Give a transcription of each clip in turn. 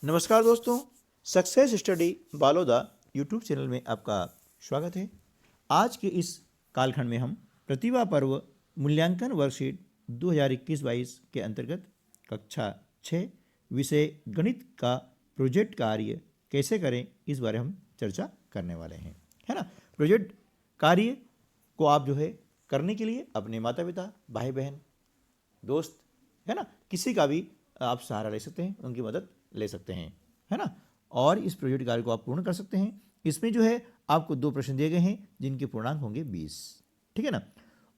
नमस्कार दोस्तों, success study Baloda YouTube channel में आपका स्वागत है। आज के इस कालखंड में हम प्रतिभा पर्व मूल्यांकन वर्कशीट 2021-22 के अंतर्गत कक्षा 6 विषय गणित का प्रोजेक्ट कार्य कैसे करें इस बारे हम चर्चा करने वाले हैं, है ना। प्रोजेक्ट कार्य को आप जो है करने के लिए अपने माता पिता, भाई बहन, दोस्त, है ना, किसी का भी आप सहारा ले सकते हैं, उनकी मदद ले सकते हैं, है ना। और इस प्रोजेक्ट कार्य को आप पूर्ण कर सकते हैं। इसमें जो है आपको 2 प्रश्न दिए गए हैं जिनके पूर्णांक होंगे 20, ठीक है ना।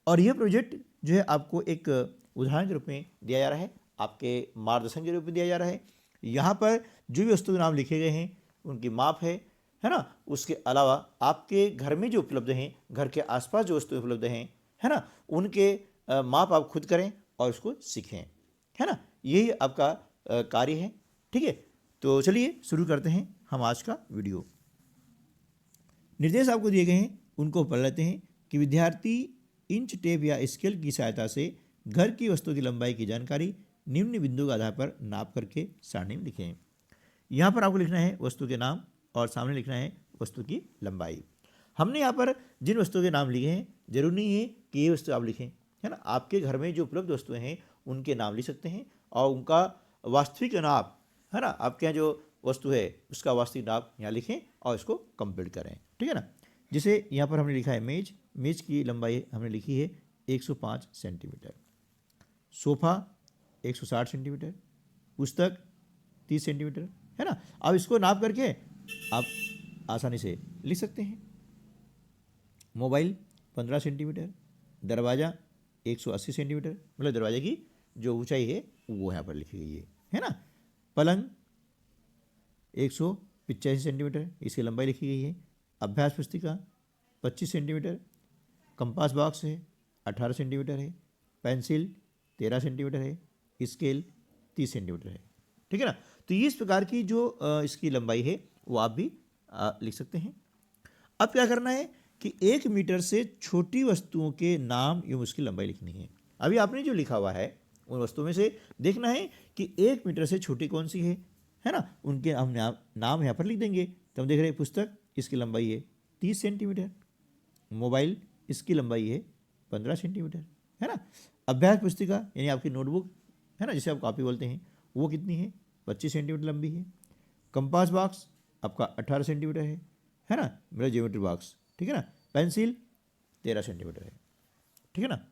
और यह प्रोजेक्ट जो है आपको एक उदाहरण के रूप में दिया जा रहा है, आपके मार्गदर्शन के रूप में दिया जा रहा है। यहाँ पर जो भी वस्तु के नाम लिखे गए हैं उनकी माप है ना। उसके अलावा आपके घर में जो उपलब्ध हैं, घर के आसपास जो वस्तु उपलब्ध हैं, है ना, उनके माप आप खुद करें और उसको सीखें, है ना। यही आपका कार्य है, ठीक है। तो चलिए शुरू करते हैं हम आज का वीडियो। निर्देश आपको दिए गए हैं, उनको पढ़ लेते हैं कि विद्यार्थी इंच टेप या स्केल की सहायता से घर की वस्तु की लंबाई की जानकारी निम्न बिंदु के आधार पर नाप करके सारणी में लिखें। यहाँ पर आपको लिखना है वस्तु के नाम और सामने लिखना है वस्तु की लंबाई। हमने यहाँ पर जिन वस्तुओं के नाम लिखे हैं, जरूरी नहीं है कि ये वस्तु आप लिखें, है ना। आपके घर में जो उपलब्ध वस्तुएं हैं उनके नाम लिख सकते हैं और उनका वास्तविक नाप, है ना, आपके यहाँ जो वस्तु है उसका वास्तविक नाप यहाँ लिखें और इसको कंप्लीट करें, ठीक है ना। जैसे यहाँ पर हमने लिखा है मेज, मेज की लंबाई हमने लिखी है 105 सेंटीमीटर, सोफा 160 सेंटीमीटर, पुस्तक 30 सेंटीमीटर, है ना। अब इसको नाप करके आप आसानी से लिख सकते हैं। मोबाइल 15 सेंटीमीटर, दरवाज़ा 180 सेंटीमीटर, मतलब दरवाजे की जो ऊंचाई है वो यहाँ पर लिखी गई है ना। पलंग 185 सेंटीमीटर, इसकी लंबाई लिखी गई है। अभ्यास पुस्तिका 25 सेंटीमीटर, कंपास बॉक्स है 18 सेंटीमीटर है, पेंसिल 13 सेंटीमीटर है, स्केल 30 सेंटीमीटर है, ठीक है ना। तो ये इस प्रकार की जो इसकी लंबाई है वो आप भी लिख सकते हैं। अब क्या करना है कि 1 मीटर से छोटी वस्तुओं के नाम एवं उसकी लंबाई लिखनी है। अभी आपने जो लिखा हुआ है उन वस्तुओं में से देखना है कि 1 मीटर से छोटी कौन सी है ना। उनके हम नाम यहाँ पर लिख देंगे। तो हम देख रहे हैं पुस्तक, इसकी लंबाई है 30 सेंटीमीटर, मोबाइल इसकी लंबाई है 15 सेंटीमीटर, है ना। अभ्यास पुस्तिका यानी आपकी नोटबुक, है ना, जिसे आप कॉपी बोलते हैं, वो कितनी है 25 सेंटीमीटर लंबी है। कंपास बॉक्स आपका 18 सेंटीमीटर है ना, मेरा ज्योमेट्री बॉक्स, ठीक है ना। पेंसिल 13 सेंटीमीटर है, ठीक है ना।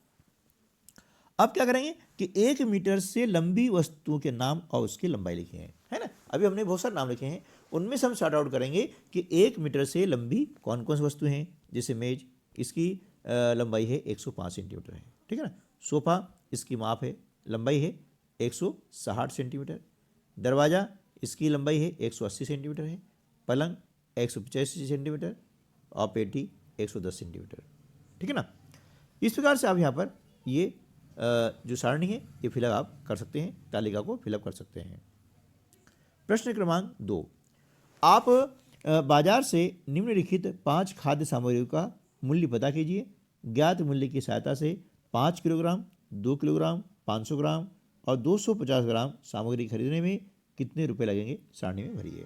अब क्या करेंगे कि 1 मीटर से लंबी वस्तुओं के नाम और उसकी लंबाई लिखे हैं, है ना। अभी हमने बहुत सारे नाम लिखे हैं, उनमें से हम शॉर्ट आउट करेंगे कि 1 मीटर से लंबी कौन कौन सी वस्तु हैं। जैसे मेज, इसकी लंबाई है 105 सेंटीमीटर है, ठीक है ना। सोफा, इसकी माप है, लंबाई है 160 सेंटीमीटर। दरवाज़ा, इसकी लंबाई है 180 सेंटीमीटर है। पलंग 185 सेंटीमीटर और पेटी 110 सेंटीमीटर, ठीक है ना। इस प्रकार से आप यहाँ पर ये जो सारणी है ये फिलअप आप कर सकते हैं, तालिका को फिलअप कर सकते हैं। प्रश्न क्रमांक 2, आप बाजार से निम्नलिखित 5 खाद्य सामग्रियों का मूल्य पता कीजिए। ज्ञात मूल्य की सहायता से 5 किलोग्राम, 2 किलोग्राम, 500 ग्राम और 250 ग्राम सामग्री खरीदने में कितने रुपए लगेंगे, सारणी में भरिए।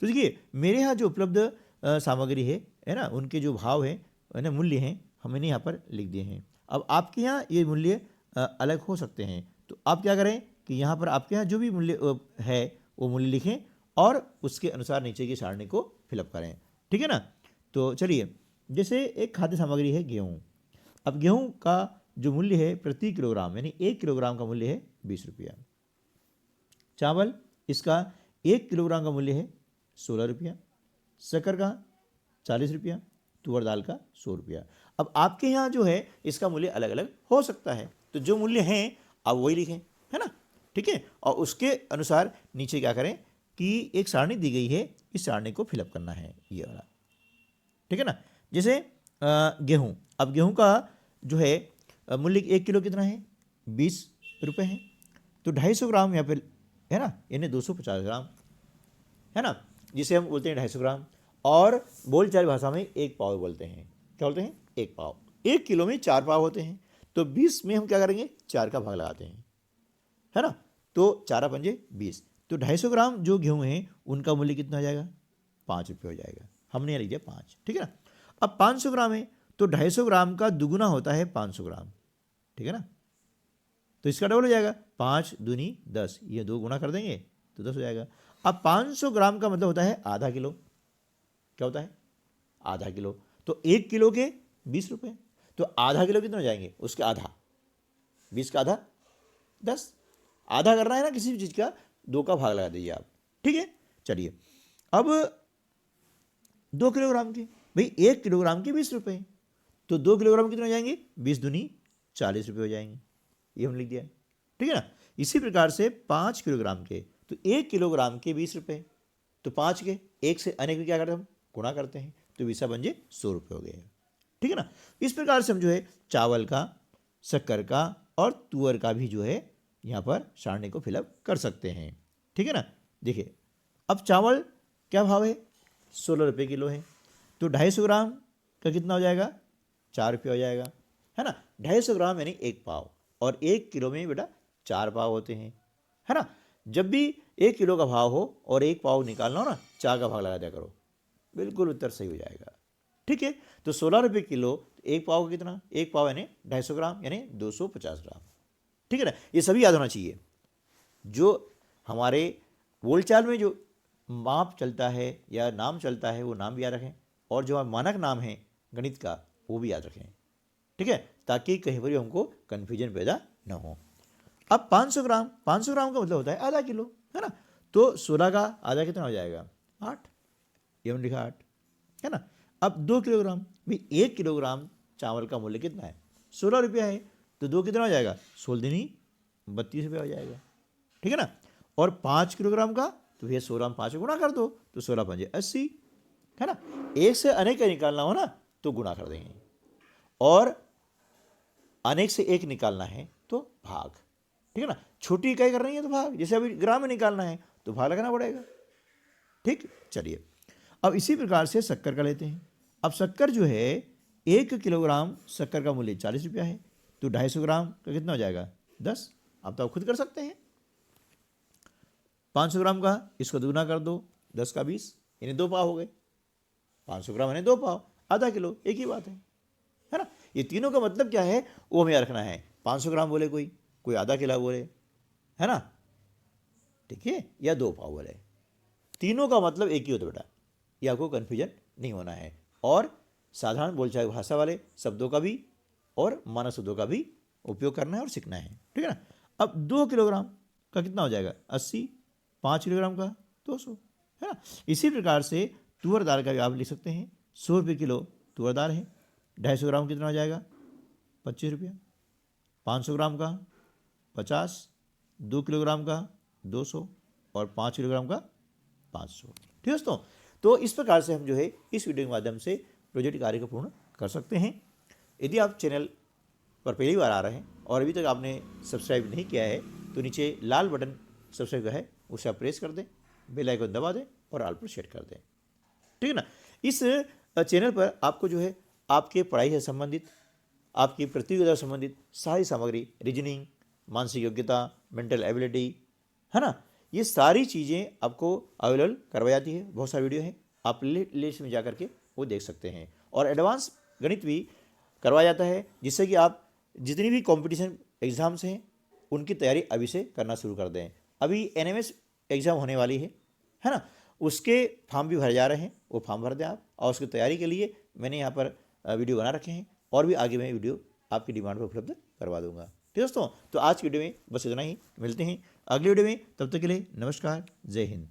तो देखिए, मेरे यहाँ जो उपलब्ध सामग्री है ना, उनके जो भाव है ना, मूल्य हैं, हमने यहाँ पर लिख दिए हैं। अब आपके यहाँ ये मूल्य अलग हो सकते हैं, तो आप क्या करें कि यहाँ पर आपके यहाँ जो भी मूल्य है वो मूल्य लिखें और उसके अनुसार नीचे की सारणी को फिलअप करें, ठीक है ना। तो चलिए, जैसे एक खाद्य सामग्री है गेहूँ। अब गेहूँ का जो मूल्य है प्रति किलोग्राम यानी 1 किलोग्राम का मूल्य है 20 रुपया। चावल, इसका 1 किलोग्राम का मूल्य है 16 रुपया। शक्कर का 40 रुपया, तुअर दाल का 100 रुपया। अब आपके यहाँ जो है इसका मूल्य अलग अलग हो सकता है, तो जो मूल्य हैं आप वही लिखें, है ना, ठीक है। और उसके अनुसार नीचे क्या करें कि एक सारणी दी गई है, इस सारणी को फिलअप करना है, ये वाला, ठीक है ना। जैसे गेहूँ, अब गेहूँ का जो है मूल्य 1 किलो कितना है 20 रुपये है, तो 250 ग्राम यहाँ पर है ना, यानी 250 ग्राम, है ना, जिसे हम बोलते हैं 250 ग्राम। और बोलचाल भाषा में 1 पाव बोलते हैं। क्या बोलते हैं? 1 पाव। 1 किलो में 4 पाव होते हैं, तो 20 में हम क्या करेंगे 4 का भाग लगाते हैं, है ना। तो 4 पंजे 20, तो 250 ग्राम जो गेहूँ है उनका मूल्य कितना हो जाएगा, 5 रुपये हो जाएगा। हमने यहाँ लिख दिया 5, ठीक है ना। अब 500 ग्राम है तो 250 ग्राम का दुगुना होता है 500 ग्राम, ठीक है ना। तो इसका डबल हो जाएगा, 5 दूनी 10, ये 2 गुना कर देंगे तो 10 हो जाएगा। अब 500 ग्राम का मतलब होता है आधा किलो। क्या होता है, आधा किलो। तो 1 किलो के 20 रुपये, तो आधा किलो कितने हो जाएंगे, उसके आधा, 20 का आधा 10। आधा करना है ना किसी भी चीज़ का, 2 का भाग लगा दीजिए आप, ठीक है। चलिए अब 2 किलोग्राम के, भाई 1 किलोग्राम के 20 रुपये, तो 2 किलोग्राम कितने हो जाएंगे, 20 दूनी 40 रुपये हो जाएंगे, ये हम लिख दिया, ठीक है ना। इसी प्रकार से 5 किलोग्राम के, तो 1 किलोग्राम के 20 रुपये, तो 5 के 1 से अनेक में क्या करते हैं हम, गुणा करते हैं, तो 20 बन जाए 100 रुपये हो गए, ठीक है ना। इस प्रकार से हम जो है चावल का, शक्कर का और तुअर का भी जो है यहाँ पर सारणी को फिलअप कर सकते हैं, ठीक है ना। देखिए अब चावल क्या भाव है, 16 रुपये किलो है, तो 250 ग्राम का कितना हो जाएगा, 4 रुपये हो जाएगा, है ना। 250 ग्राम यानी 1 पाव, और 1 किलो में बेटा 4 पाव होते हैं, है ना। जब भी 1 किलो का भाव हो और 1 पाव निकालना हो ना, 4 का भाग लगा दिया करो, बिल्कुल उत्तर सही हो जाएगा, ठीक है। तो 16 रुपये किलो, 1 पाव का कितना, 1 पाव यानी 250 ग्राम यानी 250 ग्राम, ठीक है ना। ये सभी याद होना चाहिए। जो हमारे बोलचाल में जो माप चलता है या नाम चलता है वो नाम भी याद रखें, और जो मानक नाम है गणित का वो भी याद रखें, ठीक है, ताकि कहीं पर हमको कन्फ्यूजन पैदा ना हो। अब 500 ग्राम, 500 ग्राम का मतलब होता है आधा किलो, है ना। तो 16 का आधा कितना हो जाएगा, 8, ये हमने लिखा 8, है ना। अब 2 किलोग्राम, भाई 1 किलोग्राम चावल का मूल्य कितना है, 16 रुपया है, तो 2 कितना हो जाएगा, 16 दूनी 32 रुपया हो जाएगा, ठीक है ना। और 5 किलोग्राम का, तो भैया 16 में 5 गुणा कर दो, तो 16 5 80, है ना। एक से अनेक का निकालना हो ना तो गुणा कर देंगे, और अनेक से एक निकालना है तो भाग, ठीक है ना। छोटी इकाई कर रही है तो भाग, जैसे अभी ग्राम में निकालना है तो भाग लगाना पड़ेगा, ठीक। चलिए अब इसी प्रकार से शक्कर का लेते हैं। अब शक्कर जो है 1 किलोग्राम शक्कर का मूल्य 40 रुपया है, तो 250 ग्राम का कितना हो जाएगा, 10। अब तो आप खुद कर सकते हैं, 500 ग्राम का इसको दुगना कर दो, 10 का 20 यानी 2 पाव हो गए, 500 ग्राम यानी 2 पाव, आधा किलो, एक ही बात है ना। ये तीनों का मतलब क्या है वो हमें याद रखना है। 500 ग्राम बोले कोई आधा किलो बोले, है ना, ठीक है, या 2 पाव बोले, तीनों का मतलब एक ही होता है बेटा, ये आपको कन्फ्यूजन नहीं होना है। और साधारण बोलचाल भाषा वाले शब्दों का भी और मानक शब्दों का भी उपयोग करना है और सीखना है, ठीक है ना। अब 2 किलोग्राम का कितना हो जाएगा, 80, 5 किलोग्राम का 200, है ना। इसी प्रकार से तुअर दाल का भी आप लिख सकते हैं, 100 रुपये किलो तुअर दाल है, 250 ग्राम कितना हो जाएगा, 25 रुपया, 500 ग्राम का 50, 2 किलोग्राम का 200 और 5 किलोग्राम का 500, ठीक है दोस्तों। तो इस प्रकार से हम जो है इस वीडियो के माध्यम से प्रोजेक्ट कार्य को पूर्ण कर सकते हैं। यदि आप चैनल पर पहली बार आ रहे हैं और अभी तक आपने सब्सक्राइब नहीं किया है तो नीचे लाल बटन सब्सक्राइब का है उसे आप प्रेस कर दें, बेल आइकन दबा दें और ऑल पर सेट कर दें, ठीक है ना। इस चैनल पर आपको जो है आपके पढ़ाई से संबंधित, आपकी प्रतियोगिता से संबंधित सारी सामग्री, रीजनिंग, मानसिक योग्यता, मेंटल एबिलिटी, है ना, ये सारी चीज़ें आपको अवेलेबल करवाई जाती है। बहुत सारी वीडियो हैं, आप लिस्ट में जा करके वो देख सकते हैं। और एडवांस गणित भी करवाया जाता है, जिससे कि आप जितनी भी कंपटीशन एग्ज़ाम्स हैं उनकी तैयारी अभी से करना शुरू कर दें। अभी एनएमएस एग्ज़ाम होने वाली है ना, उसके फॉर्म भी भरे जा रहे हैं, वो फॉर्म भर दें आप, और उसकी तैयारी के लिए मैंने यहाँ पर वीडियो बना रखे हैं, और भी आगे मैं वीडियो आपकी डिमांड पर उपलब्ध करवा दूंगा, ठीक दोस्तों। तो आज की वीडियो में बस इतना ही, मिलते हैं अगली वीडियो में, तब तक के लिए नमस्कार, जय हिंद।